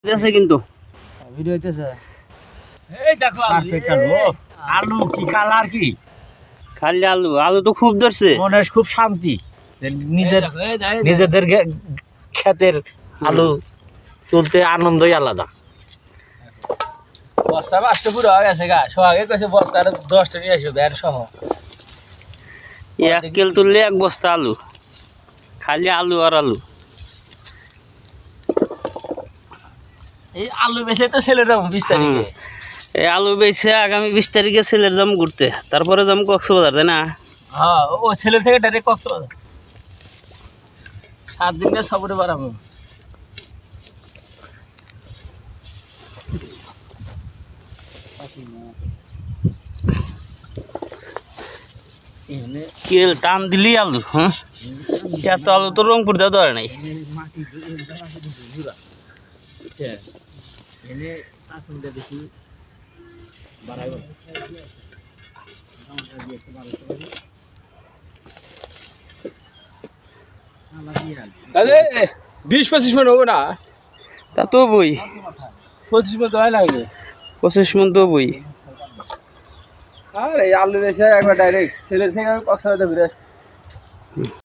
আছে কিন্তু ভিডিও হইতেছে। এই দেখো পারফেক্ট আলু। আলু কি কালার কি খালি আলু আলু তো খুব ধরছে মনে খুব শান্তি যে নিজেদের ক্ষেতের আলু তুলতে আনন্দই আলাদা। বস্তা বাঁচতে পুরো হয়ে গেছে গা সোহাগে কইছে বস্তা 10টা নিয়ে আসো দেড় সহ এক কেল তুললে এক বস্তা আলু খালি আলু আর আলু। এই আলু বেচে তো ছেলে যাবো 20 তারিখে। এই আলু বেচে আগামী 20 তারিখে ছেলের যাম ঘুরতে, তারপরে যাম কক্সবাজার, তাই না? হ্যাঁ ও ছেলের থেকে ডাইরেক্ট কক্সবাজার 7 দিনের সবরে বাড়াবো। কেল টান দিলি আলু। হ্যাঁ এত আলু তো রংপুর দেওয়া ধরে নাই। তাহলে 20-25 মিনিট হবে না, তা তো বই 25 মিনিট হয় লাগবে। 25 মন তো বই। আর এই আলু বেচে একবার ডাইরেক্ট ছেলের থেকে কক্সবাজার ঘুরে আসছি।